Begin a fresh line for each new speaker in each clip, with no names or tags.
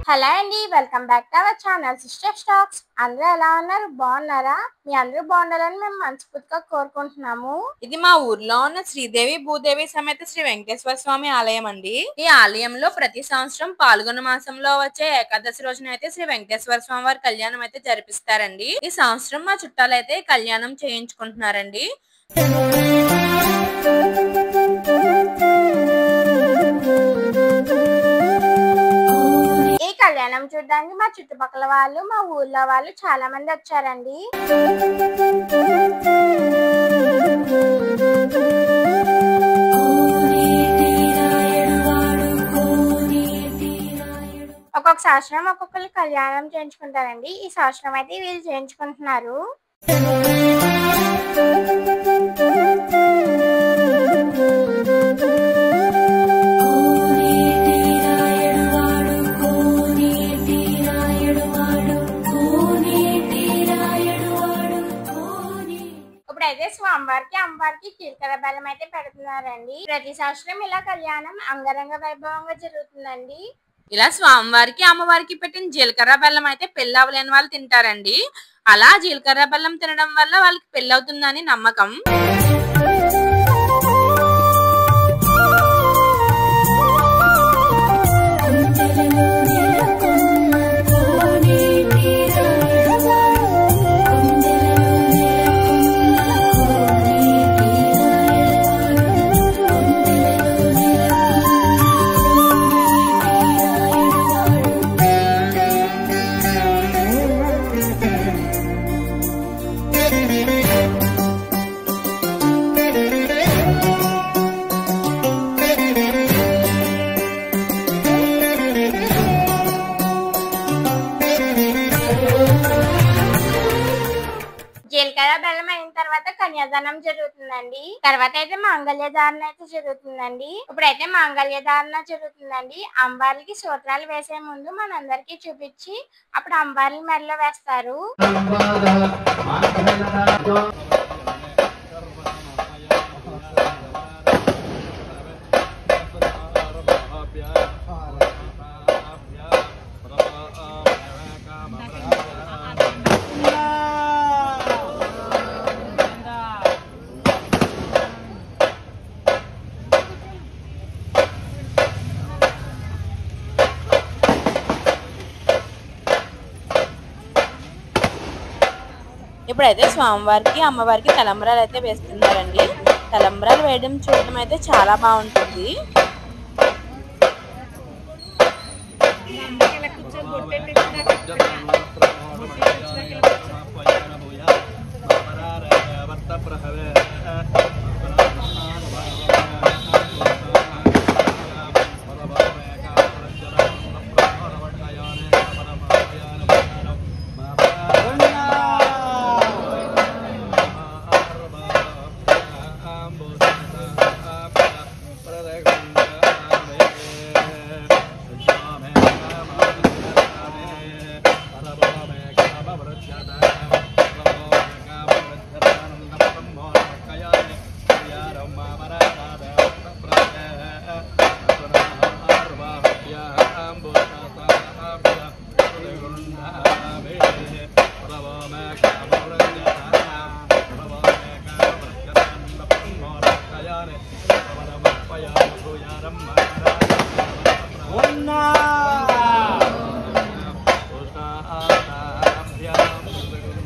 Hello అండి, welcome back to our channel sister stocks. అందరూ ఎలా ఉన్నారు? బాగున్నారా? మీ అందరూ బాగుండాలని మేము మనస్ఫూర్తిగా కోరుకుంటున్నాము.
ఇది మా ఊర్లో ఉన్న శ్రీదేవి భూదేవి సమేత శ్రీ వెంకటేశ్వర స్వామి ఆలయం అండి. ఈ ఆలయంలో ప్రతి సంవత్సరం పాల్గొన మాసంలో వచ్చే ఏకాదశి రోజున అయితే శ్రీ వెంకటేశ్వర స్వామి వారి కళ్యాణం అయితే జరిపిస్తారండి. ఈ సంవత్సరం మా చుట్టాలు అయితే కళ్యాణం చేయించుకుంటున్నారండి.
కళ్యాణం చూడడానికి మా చుట్టుపక్కల వాళ్ళు, మా ఊర్లో వాళ్ళు చాలా మంది వచ్చారండి. ఒక్కొక్క సంవత్సరం ఒక్కొక్కరు కళ్యాణం చేయించుకుంటారండి. ఈ సంవత్సరం అయితే వీళ్ళు చేయించుకుంటున్నారు. ఇప్పుడైతే స్వామివారికి అమ్మవారికి జీలకర్ర బెల్లం అయితే పెడుతున్నారండి. ప్రతి సంవత్సరం ఇలా కళ్యాణం అంగరంగ వైభవంగా జరుగుతుందండి.
ఇలా స్వామివారికి అమ్మవారికి పెట్టిన జీలకర్ర బెల్లం అయితే పెళ్లి అవ్వలేని వాళ్ళు తింటారండి. అలా జీలకర్ర బెల్లం తినడం వల్ల వాళ్ళకి పెళ్లి అవుతుందని నమ్మకం.
జీలకర్ర బెల్లం అయిన తర్వాత కన్యాదానం జరుగుతుందండి. తర్వాత అయితే మాంగళ్యధారణ అయితే జరుగుతుందండి. ఇప్పుడైతే మాంగళ్యధారణ జరుగుతుందండి. అమ్మవారికి సూత్రాలు వేసే ముందు మనందరికి చూపించి అప్పుడు అమ్మవారి మెడలో వేస్తారు.
ఇప్పుడైతే స్వామివారికి అమ్మవారికి తలంబ్రాలు అయితే వేస్తున్నారండి. తలంబ్రాలు వేయడం చూడడం అయితే చాలా బాగుంటుంది.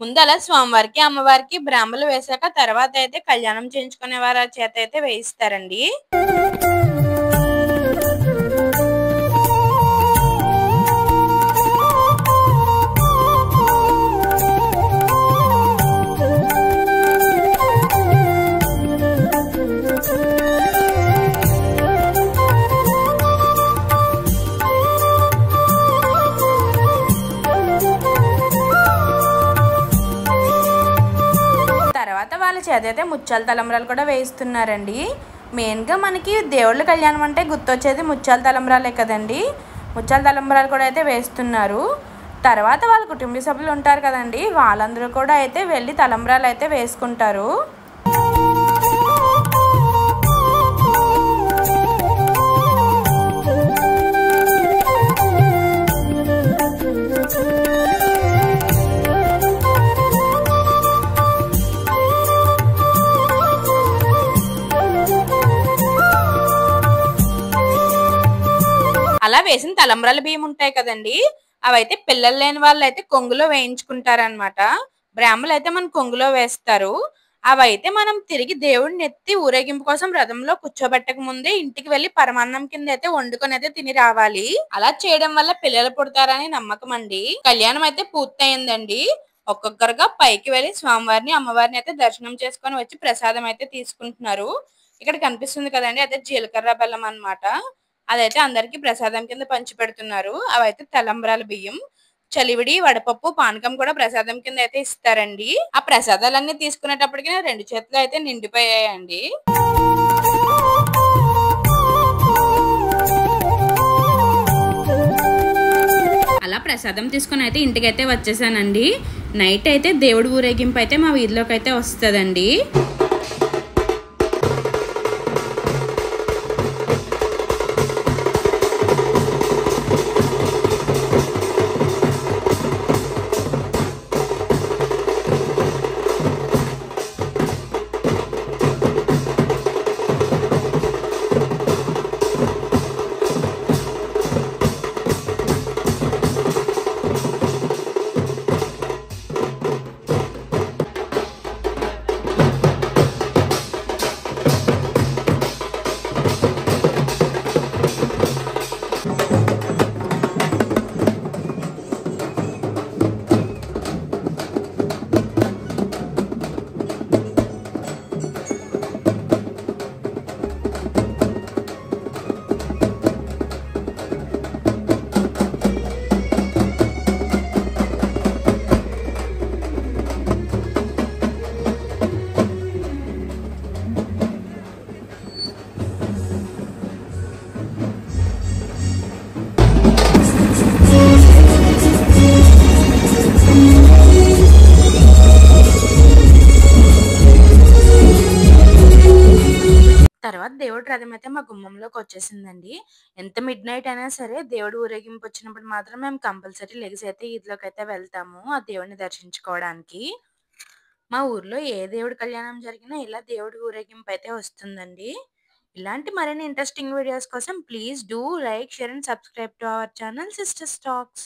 ముందల స్వామివారికి అమ్మవారికి బ్రాహ్మలు వేసాక తర్వాత అయితే కళ్యాణం చేయించుకునే వారి చేత అయితే వేయిస్తారండి. వాళ్ళ చేత అయితే ముత్యాల తలంబ్రాలు కూడా వేయిస్తున్నారండి. మెయిన్గా మనకి దేవుళ్ళ కళ్యాణం అంటే గుర్తొచ్చేది ముత్యాల తలంబ్రాలే కదండి. ముత్యాల తలంబ్రాలు కూడా అయితే వేస్తున్నారు. తర్వాత వాళ్ళ కుటుంబ సభ్యులు ఉంటారు కదండి, వాళ్ళందరూ కూడా అయితే వెళ్ళి తలంబ్రాలు అయితే వేసుకుంటారు. అలా వేసిన తలంబ్రాల బియ్యం ఉంటాయి కదండి, అవైతే పిల్లలు లేని వాళ్ళు అయితే కొంగులో వేయించుకుంటారనమాట. బ్రాహ్మలు అయితే మన కొంగులో వేస్తారు. అవైతే మనం తిరిగి దేవుడిని ఎత్తి ఊరేగింపు కోసం రథంలో కూర్చోబెట్టక ముందే ఇంటికి వెళ్లి పరమాన్నం కింద అయితే వండుకొని అయితే తిని రావాలి. అలా చేయడం వల్ల పిల్లలు పుడతారని నమ్మకం అండి. కళ్యాణం అయితే పూర్తయిందండి. ఒక్కొక్కరుగా పైకి వెళ్లి స్వామివారిని అమ్మవారిని అయితే దర్శనం చేసుకొని వచ్చి ప్రసాదం అయితే తీసుకుంటున్నారు. ఇక్కడ కనిపిస్తుంది కదండి, అదే జీలకర్ర బెల్లం అన్నమాట. అదైతే అందరికి ప్రసాదం కింద పంచి పెడుతున్నారు. అవైతే తలంబ్రాల బియ్యం, చలివిడి, వడపప్పు, పానకం కూడా ప్రసాదం కింద అయితే ఇస్తారండి. ఆ ప్రసాదాలన్నీ తీసుకునేటప్పటికి 2 చేతులు అయితే నిండిపోయాయండి. అలా ప్రసాదం తీసుకుని అయితే ఇంటికైతే వచ్చేసానండి. నైట్ అయితే దేవుడి ఊరేగింపు అయితే మా వీధిలోకి అయితే వస్తుందండి. తర్వాత దేవుడి రథం అయితే మా గుమ్మంలోకి వచ్చేసిందండి. ఎంత మిడ్ నైట్ అయినా సరే దేవుడు ఊరేగింపు వచ్చినప్పుడు మాత్రం మేము కంపల్సరీ లెగిసి అయితే ఈదిలోకి అయితే వెళ్తాము ఆ దేవుడిని దర్శించుకోవడానికి. మా ఊర్లో ఏ దేవుడి కళ్యాణం జరిగినా ఇలా దేవుడి ఊరేగింపు అయితే వస్తుందండి. ఇలాంటి మరిన్ని ఇంట్రెస్టింగ్ వీడియోస్ కోసం please do like, share and subscribe to our channel sisters talks.